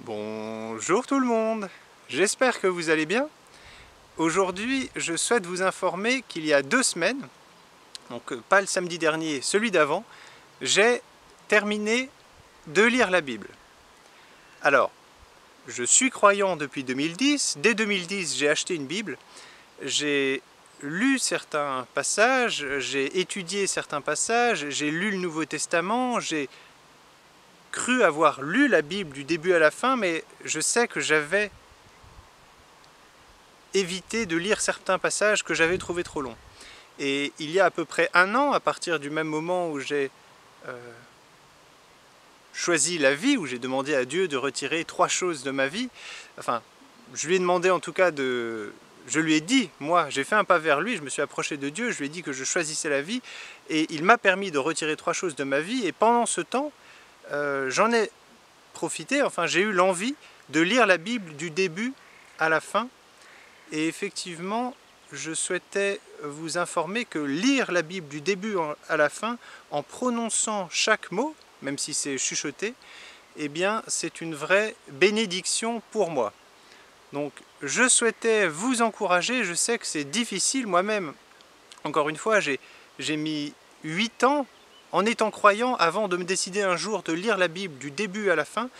Bonjour tout le monde, j'espère que vous allez bien. Aujourd'hui, je souhaite vous informer qu'il y a 2 semaines, donc pas le samedi dernier, celui d'avant, j'ai terminé de lire la Bible. Alors, je suis croyant depuis 2010, dès 2010 j'ai acheté une Bible, j'ai lu certains passages, j'ai étudié certains passages, j'ai lu le Nouveau Testament, j'ai cru avoir lu la Bible du début à la fin, mais je sais que j'avais évité de lire certains passages que j'avais trouvés trop longs. Et il y a à peu près 1 an, à partir du même moment où j'ai choisi la vie, où j'ai demandé à Dieu de retirer 3 choses de ma vie, enfin, je lui ai demandé en tout cas de... Je lui ai dit, moi, j'ai fait un pas vers lui, je me suis approché de Dieu, je lui ai dit que je choisissais la vie, et il m'a permis de retirer 3 choses de ma vie, et pendant ce temps, j'en ai profité, enfin j'ai eu l'envie de lire la Bible du début à la fin, et effectivement, je souhaitais vous informer que lire la Bible du début à la fin, en prononçant chaque mot, même si c'est chuchoté, eh bien c'est une vraie bénédiction pour moi. Donc je souhaitais vous encourager, je sais que c'est difficile, moi-même, encore une fois, j'ai mis 8 ans en étant croyant avant de me décider un jour de lire la Bible du début à la fin,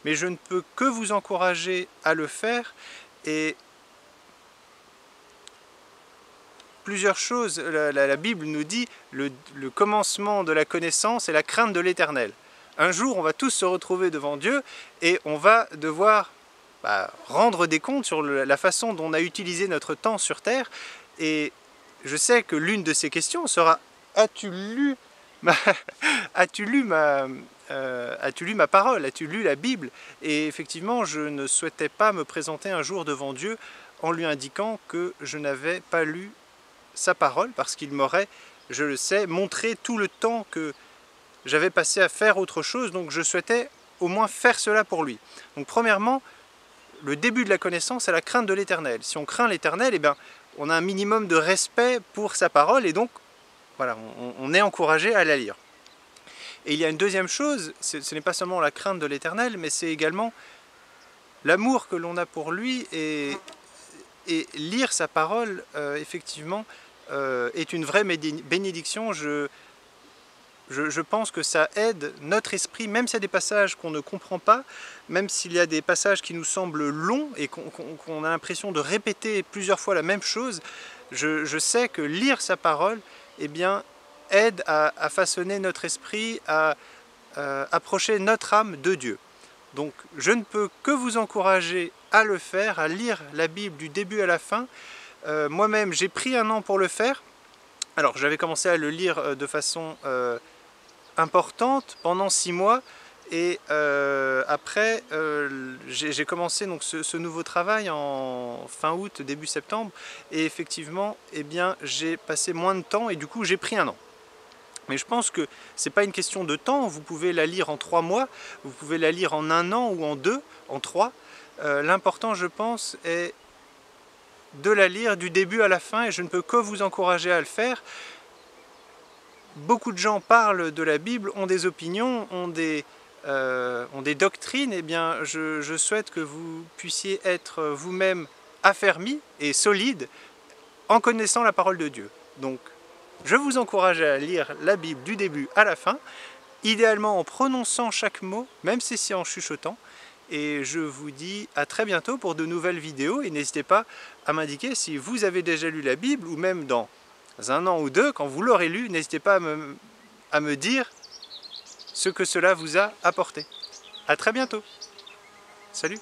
mais je ne peux que vous encourager à le faire. Et plusieurs choses, la Bible nous dit le commencement de la connaissance et la crainte de l'Éternel. Un jour, on va tous se retrouver devant Dieu et on va devoir rendre des comptes sur la façon dont on a utilisé notre temps sur terre. Et je sais que l'une de ces questions sera « As-tu lu ma parole? As-tu lu la Bible ?» Et effectivement, je ne souhaitais pas me présenter un jour devant Dieu en lui indiquant que je n'avais pas lu sa parole, parce qu'il m'aurait, je le sais, montré tout le temps que j'avais passé à faire autre chose, donc je souhaitais au moins faire cela pour lui. Donc premièrement, le début de la connaissance, c'est la crainte de l'Éternel. Si on craint l'Éternel, eh bien, on a un minimum de respect pour sa parole, et donc voilà, on est encouragé à la lire. Et il y a une deuxième chose, ce n'est pas seulement la crainte de l'Éternel, mais c'est également l'amour que l'on a pour lui, et lire sa parole, effectivement, est une vraie bénédiction. Je pense que ça aide notre esprit, même s'il y a des passages qu'on ne comprend pas, même s'il y a des passages qui nous semblent longs et qu'on a l'impression de répéter plusieurs fois la même chose. Je sais que lire sa parole, eh bien, aide à façonner notre esprit, à approcher notre âme de Dieu. Donc je ne peux que vous encourager à le faire, à lire la Bible du début à la fin. Moi-même, j'ai pris 1 an pour le faire. Alors j'avais commencé à le lire de façon importante pendant 6 mois, et après j'ai commencé donc ce nouveau travail en fin août, début septembre, et effectivement, eh bien, j'ai passé moins de temps et du coup j'ai pris 1 an. Mais je pense que ce n'est pas une question de temps, vous pouvez la lire en 3 mois, vous pouvez la lire en 1 an ou en 2, en 3. L'important, je pense, est de la lire du début à la fin, et je ne peux que vous encourager à le faire. Beaucoup de gens parlent de la Bible, ont des opinions, ont des doctrines. Eh bien, je souhaite que vous puissiez être vous-même affermis et solides en connaissant la parole de Dieu. Donc, je vous encourage à lire la Bible du début à la fin, idéalement en prononçant chaque mot, même si c'est en chuchotant. Et je vous dis à très bientôt pour de nouvelles vidéos, et n'hésitez pas à m'indiquer si vous avez déjà lu la Bible, ou même dans 1 an ou 2, quand vous l'aurez lu, n'hésitez pas à me dire ce que cela vous a apporté. À très bientôt. Salut.